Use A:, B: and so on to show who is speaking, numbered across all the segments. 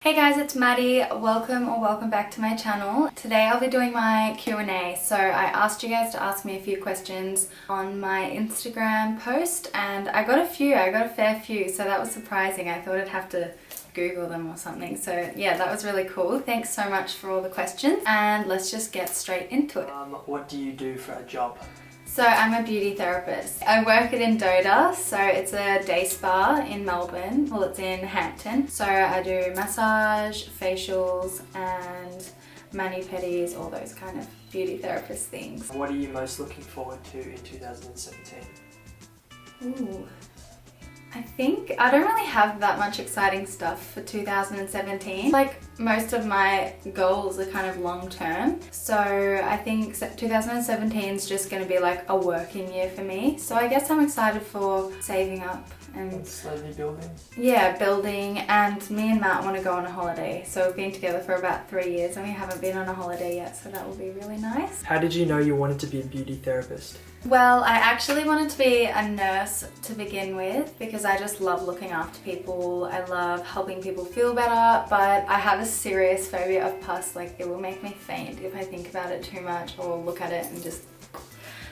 A: Hey guys, it's Maddie. Welcome back to my channel. Today I'll be doing my Q&A. So I asked you guys to ask me a few questions on my Instagram post and I got a fair few, so that was surprising. I thought I'd have to Google them or something. So yeah, that was really cool. Thanks so much for all the questions and let's just get straight into it.
B: What do you do for a job?
A: So I'm a beauty therapist. I work at Indota, so it's a day spa in Melbourne. Well, it's in Hampton. So I do massage, facials and mani-pedis, all those kind of beauty therapist things.
B: What are you most looking forward to in 2017?
A: Ooh. I think I don't really have that much exciting stuff for 2017. Like most of my goals are kind of long term. So I think 2017 is just going to be like a working year for me. So I guess I'm excited for saving up and
B: slowly building.
A: Yeah, building, and me and Matt want to go on a holiday. So we've been together for about 3 years and we haven't been on a holiday yet, so that will be really nice.
B: How did you know you wanted to be a beauty therapist?
A: Well, I actually wanted to be a nurse to begin with because I just love looking after people. I love helping people feel better, but I have a serious phobia of pus. Like, it will make me faint if I think about it too much or look at it and just...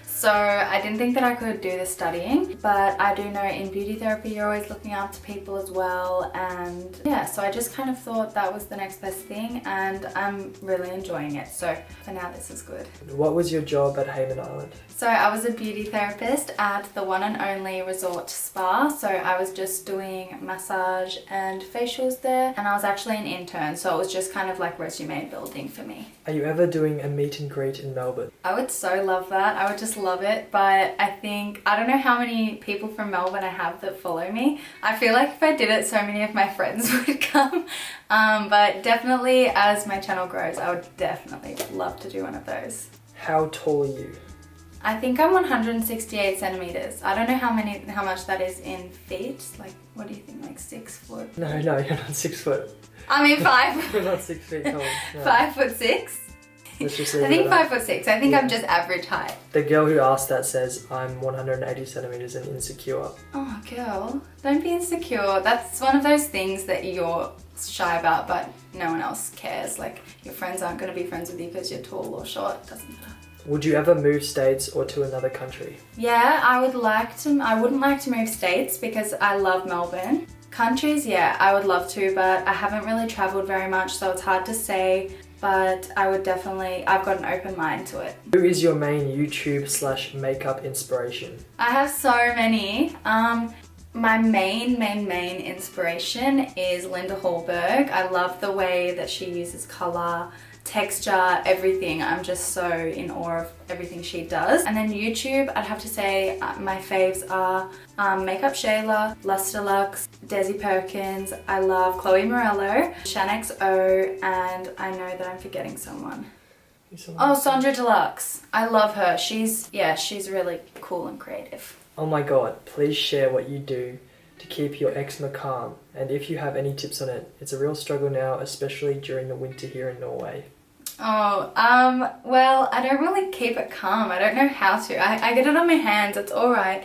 A: So I didn't think that I could do the studying, but I do know in beauty therapy you're always looking after people as well, and yeah, so I just kind of thought that was the next best thing and I'm really enjoying it. So for now this is good.
B: What was your job at Hayman Island?
A: So I was a beauty therapist at the one and only resort spa. So I was just doing massage and facials there, and I was actually an intern, so it was just kind of like resume building for me.
B: Are you ever doing a meet and greet in Melbourne?
A: I would so love that. I would just love it, but I don't know how many people from Melbourne I have that follow me. I feel like if I did it, so many of my friends would come. But definitely as my channel grows, I would definitely love to do one of those.
B: How tall are you?
A: I think I'm 168 centimeters. I don't know how much that is in feet. Like, what do you think, like 6 foot?
B: No, you're not 6 foot.
A: I mean 5.
B: You're not 6 feet tall. No.
A: 5'6".
B: Let's just
A: I think 5'6". I think I'm just average height.
B: The girl who asked that says I'm 180 centimeters and insecure.
A: Oh, girl, don't be insecure. That's one of those things that you're shy about, but no one else cares. Like, your friends aren't going to be friends with you because you're tall or short. It doesn't matter.
B: Would you ever move states or to another country?
A: Yeah, I wouldn't like to move states because I love Melbourne. Countries, yeah, I would love to, but I haven't really traveled very much, so it's hard to say, but I've got an open mind to it.
B: Who is your main YouTube/makeup inspiration?
A: I have so many. My main inspiration is Linda Hallberg. I love the way that she uses color, texture, everything. I'm just so in awe of everything she does. And then YouTube, I'd have to say my faves are Makeup Shayla, Luster Lux, Desi Perkins. I love Chloe Morello, ShanXO, and I know that I'm forgetting someone. Oh, Sandra Deluxe. I love her. She's really cool and creative.
B: Oh my god, please share what you do to keep your eczema calm, and if you have any tips on it. It's a real struggle now, especially during the winter here in Norway.
A: Oh, well, I don't really keep it calm. I don't know how to. I get it on my hands, it's alright.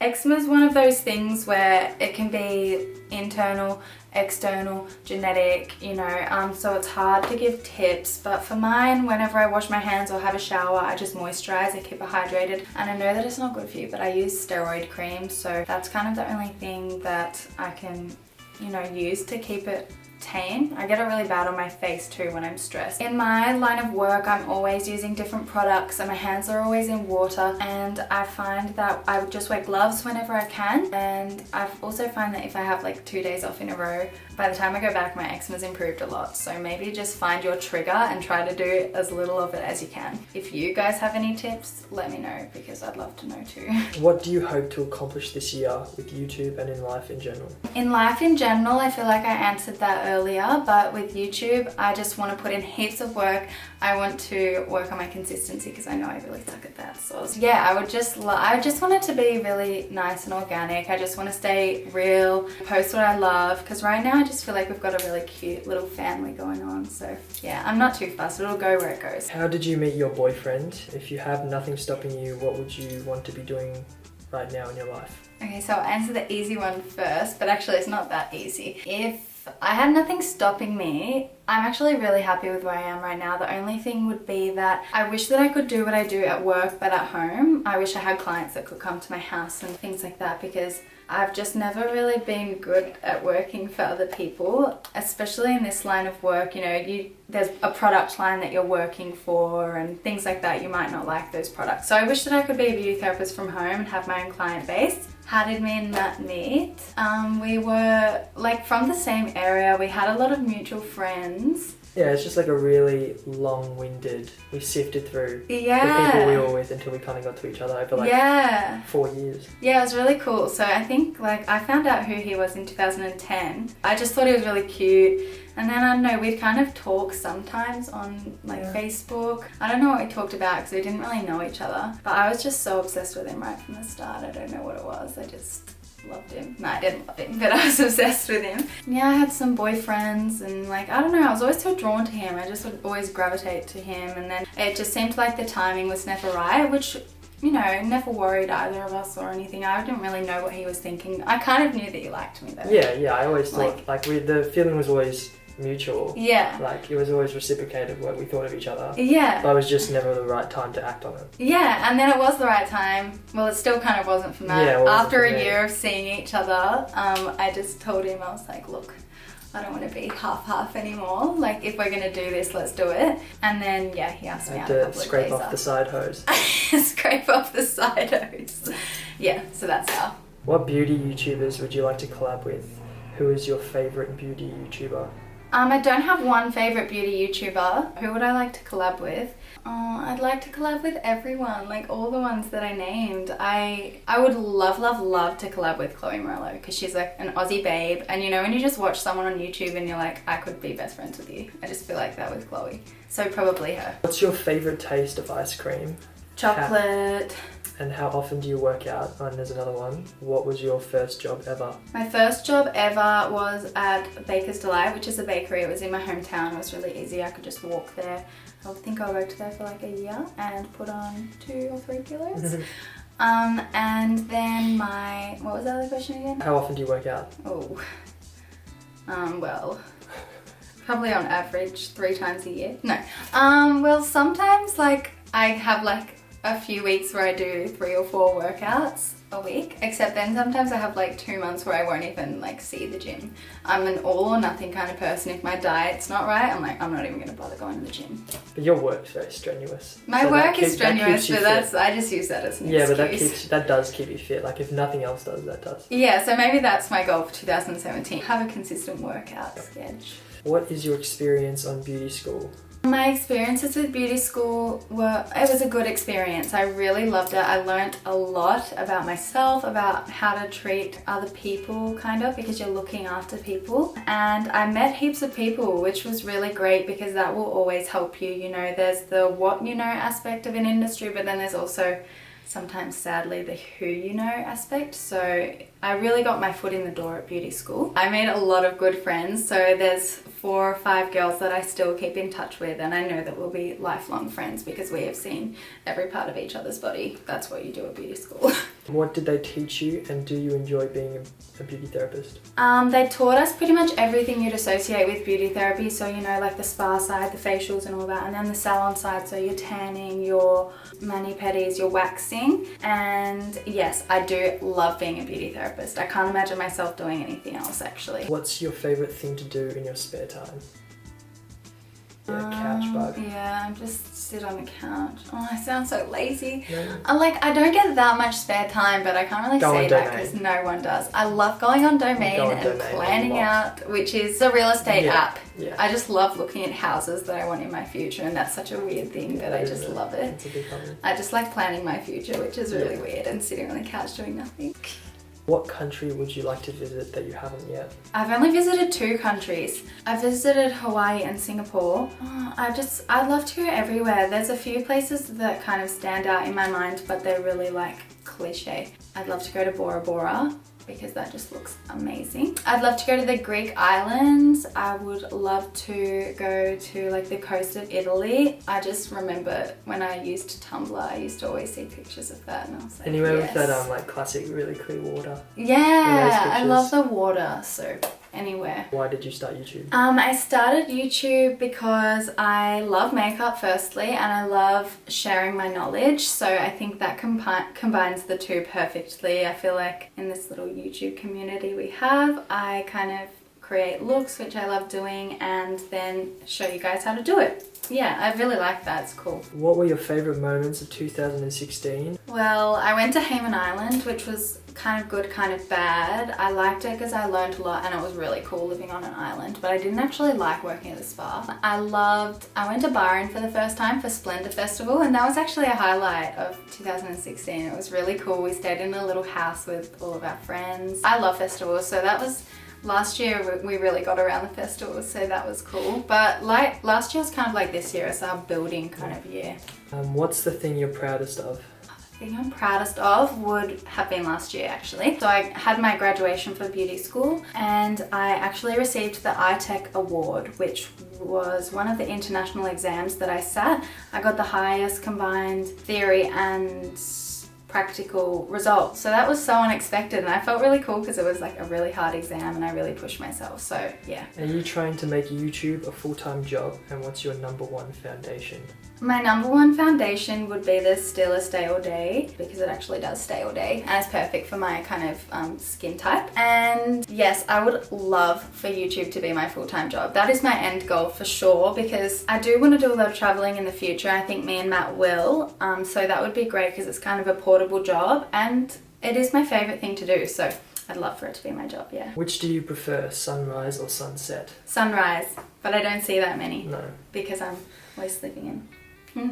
A: Eczema is one of those things where it can be internal, external, genetic, you know, so it's hard to give tips, but for mine, whenever I wash my hands or have a shower, I just moisturize, I keep it hydrated, and I know that it's not good for you, but I use steroid cream, so that's kind of the only thing that I can, you know, use to keep it tame. I get it really bad on my face too when I'm stressed. In my line of work, I'm always using different products and my hands are always in water, and I find that I would just wear gloves whenever I can, and I've also find that if I have like 2 days off in a row, by the time I go back my eczema's improved a lot. So maybe just find your trigger and try to do as little of it as you can. If you guys have any tips, let me know because I'd love to know too.
B: What do you hope to accomplish this year with YouTube and in life in general?
A: In life in general, I feel like I answered that earlier, but with YouTube, I just want to put in heaps of work. I want to work on my consistency because I know I really suck at that. So yeah, I just want it to be really nice and organic. I just want to stay real, post what I love, because right now I just feel like we've got a really cute little family going on. So yeah, I'm not too fussed. It'll go where it goes.
B: How did you meet your boyfriend? If you have nothing stopping you, what would you want to be doing right now in your life?
A: Okay, so I'll answer the easy one first, but actually it's not that easy. If I had nothing stopping me. I'm actually really happy with where I am right now. The only thing would be that I wish that I could do what I do at work but at home. I wish I had clients that could come to my house and things like that, because I've just never really been good at working for other people, especially in this line of work. You know, there's a product line that you're working for and things like that. You might not like those products. So I wish that I could be a beauty therapist from home and have my own client base. How did me and Matt meet? We were like from the same area. We had a lot of mutual friends.
B: Yeah, it's just like a really long-winded, we sifted through the
A: Yeah.
B: people we were with until we kind of got to each other over like 4 years.
A: Yeah, it was really cool. So I think like I found out who he was in 2010. I just thought he was really cute. And then I don't know, we'd kind of talk sometimes on like Facebook. I don't know what we talked about because we didn't really know each other. But I was just so obsessed with him right from the start. I don't know what it was. I just loved him. No, I didn't love him, but I was obsessed with him. Yeah, I had some boyfriends and like, I don't know, I was always so drawn to him. I just would always gravitate to him, and then it just seemed like the timing was never right, which, you know, never worried either of us or anything. I didn't really know what he was thinking. I kind of knew that he liked me though.
B: Yeah, I always thought the feeling was always mutual.
A: Yeah.
B: Like it was always reciprocated what we thought of each other.
A: Yeah.
B: But it was just never the right time to act on it.
A: Yeah, and then it was the right time. Well, it still kind of wasn't for Matt.
B: Yeah, it wasn't
A: After
B: for
A: a
B: me.
A: year of seeing each other, I just told him, I was like, look, I don't want to be half-half anymore. Like, if we're going to do this, let's do it. And then, yeah, he asked me
B: I
A: out
B: had
A: a
B: to
A: couple
B: scrape
A: of days
B: off the side hose.
A: Scrape off the side hose. Yeah, so that's how.
B: What beauty YouTubers would you like to collab with? Who is your favourite beauty YouTuber?
A: I don't have one favourite beauty YouTuber. Who would I like to collab with? I'd like to collab with everyone, like all the ones that I named. I would love to collab with Chloe Morello, because she's like an Aussie babe, and you know when you just watch someone on YouTube and you're like, I could be best friends with you. I just feel like that with Chloe. So probably her. What's
B: your favourite taste of ice cream?
A: Chocolate.
B: And how often do you work out? And there's another one. What was your first job ever?
A: My first job ever was at Baker's Delight, which is a bakery. It was in my hometown. It was really easy. I could just walk there. I think I worked there for like a year and put on 2 or 3 kilos. And then what was the other question again?
B: How often do you work out?
A: Oh, well, probably on average 3 times a year. No, well, sometimes like I have like a few weeks where I do 3 or 4 workouts a week, except then sometimes I have like 2 months where I won't even like see the gym. I'm an all or nothing kind of person. If my diet's not right, I'm like, I'm not even gonna bother going to the gym.
B: But your work's very strenuous.
A: My work is strenuous, but I just use that as an excuse.
B: But that does keep you fit. Like if nothing else does, that does.
A: Yeah, so maybe that's my goal for 2017. Have a consistent workout schedule.
B: What is your experience on beauty school?
A: My experiences with beauty school it was a good experience. I really loved it. I learnt a lot about myself, about how to treat other people kind of, because you're looking after people. And I met heaps of people, which was really great because that will always help you. You know, there's the what you know aspect of an industry, but then there's also sometimes sadly the who you know aspect. So I really got my foot in the door at beauty school. I made a lot of good friends. So there's 4 or 5 girls that I still keep in touch with, and I know that we'll be lifelong friends because we have seen every part of each other's body. That's what you do at beauty school.
B: What did they teach you, and do you enjoy being a beauty therapist?
A: They taught us pretty much everything you'd associate with beauty therapy. So, you know, like the spa side, the facials and all that, and then the salon side, so your tanning, your mani-pedis, your waxing. And yes, I do love being a beauty therapist. I can't imagine myself doing anything else actually.
B: What's your favourite thing to do in your spare time? Couch vibe.
A: Yeah, just sit on the couch. Oh, I sound so lazy.
B: No.
A: I don't get that much spare time, but I can't really say that because no one does. I love going on Domain and planning out, which is a real estate app.
B: Yeah.
A: I just love looking at houses that I want in my future, and that's such a weird thing, but I just love it.
B: It's a big hobby.
A: I just like planning my future, which is really weird, and sitting on the couch doing nothing.
B: What country would you like to visit that you haven't yet?
A: I've only visited 2 countries. I visited Hawaii and Singapore. I'd love to go everywhere. There's a few places that kind of stand out in my mind, but they're really like cliche. I'd love to go to Bora Bora because that just looks amazing. I'd love to go to the Greek islands. I would love to go to like the coast of Italy. I just remember when I used Tumblr, I used to always see pictures of that, and I was like,
B: anywhere with that like classic really clear water.
A: Yeah, I love the water, so anywhere.
B: Why did you start YouTube?
A: I started YouTube because I love makeup firstly, and I love sharing my knowledge, so I think that combines the two perfectly. I feel like in this little YouTube community we have, I kind of create looks, which I love doing, and then show you guys how to do it. Yeah, I really like that. It's cool.
B: What were your favourite moments of 2016?
A: Well, I went to Hayman Island, which was kind of good, kind of bad. I liked it because I learned a lot and it was really cool living on an island, but I didn't actually like working at the spa. I went to Byron for the first time for Splendor Festival, and that was actually a highlight of 2016. It was really cool. We stayed in a little house with all of our friends. I love festivals, so that was... Last year we really got around the festivals, so that was cool. But like last year was kind of like this year, it's our building kind of year.
B: What's the thing you're proudest of?
A: The thing I'm proudest of would have been last year actually. So I had my graduation for beauty school, and I actually received the iTech award, which was one of the international exams that I sat. I got the highest combined theory and practical results, so that was so unexpected, and I felt really cool because it was like a really hard exam and I really pushed myself, so yeah.
B: Are you trying to make YouTube a full-time job, and what's your #1 foundation?
A: My #1 foundation would be the Stila Stay All Day, because it actually does stay all day and it's perfect for my kind of skin type. And yes, I would love for YouTube to be my full-time job. That is my end goal for sure, because I do want to do a lot of traveling in the future. I think me and Matt will, so that would be great because it's kind of a portable job and it is my favorite thing to do, so I'd love for it to be my job, yeah.
B: Which do you prefer, sunrise or sunset?
A: Sunrise, but I don't see that many.
B: No.
A: Because I'm always sleeping in.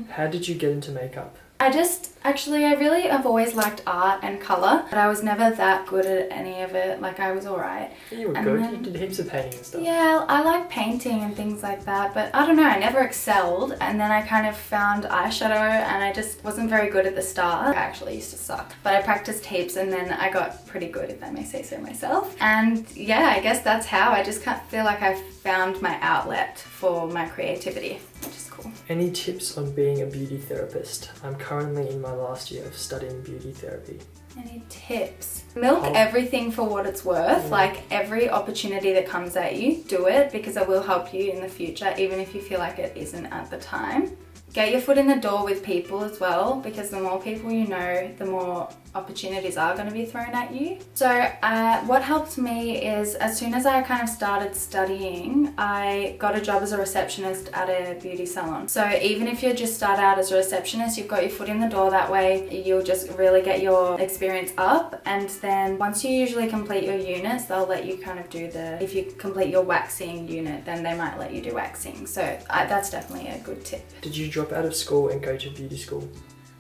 B: How did you get into makeup?
A: I've always liked art and colour, but I was never that good at any of it. Like, I was alright.
B: You were good. You did heaps of painting and stuff.
A: Yeah, I like painting and things like that, but I don't know, I never excelled. And then I kind of found eyeshadow and I just wasn't very good at the start. I actually used to suck, but I practiced heaps and then I got pretty good, if I may say so myself. And yeah, I guess that's how I just kind of feel like I found my outlet for my creativity, which is cool.
B: Any tips on being a beauty therapist? I'm currently in my last year of studying beauty therapy.
A: Any tips? Milk everything for what it's worth. Like, every opportunity that comes at you, do it, because it will help you in the future, even if you feel like it isn't at the time. Get your foot in the door with people as well, because the more people you know, the more opportunities are going to be thrown at you. So what helped me is, as soon as I kind of started studying, I got a job as a receptionist at a beauty salon. So even if you just start out as a receptionist, you've got your foot in the door. That way you'll just really get your experience up, and then once you usually complete your units, they'll let you kind of do if you complete your waxing unit, then they might let you do waxing. So that's definitely a good tip.
B: Did you drop out of school and go to beauty school?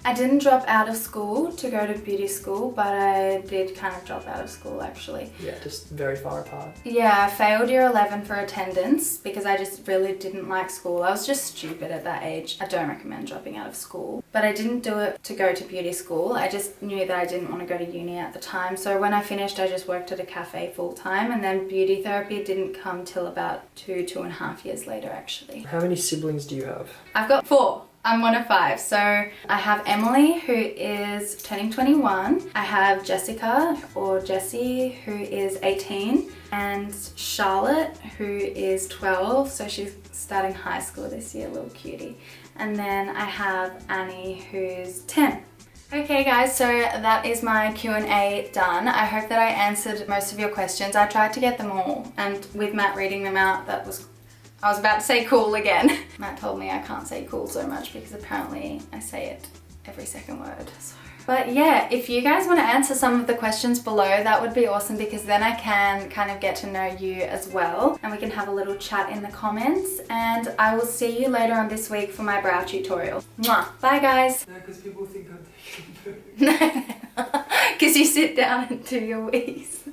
A: I didn't drop out of school to go to beauty school, but I did kind of drop out of school actually.
B: Yeah, just very far apart.
A: Yeah, I failed year 11 for attendance because I just really didn't like school. I was just stupid at that age. I don't recommend dropping out of school. But I didn't do it to go to beauty school. I just knew that I didn't want to go to uni at the time. So when I finished, I just worked at a cafe full time, and then beauty therapy didn't come till about 2.5 years later actually.
B: How many siblings do you have?
A: I've got 4. I'm one of 5. So I have Emily, who is turning 21. I have Jessica, or Jessie, who is 18. And Charlotte, who is 12. So she's starting high school this year, little cutie. And then I have Annie, who's 10. Okay guys, so that is my Q&A done. I hope that I answered most of your questions. I tried to get them all, and with Matt reading them out, I was about to say cool again. Matt told me I can't say cool so much because apparently I say it every second word. So. But yeah, if you guys want to answer some of the questions below, that would be awesome, because then I can kind of get to know you as well, and we can have a little chat in the comments. And I will see you later on this week for my brow tutorial. Mwah. Bye guys.
B: No, because people think I'm taking photos.
A: Because you sit down and do your wheeze.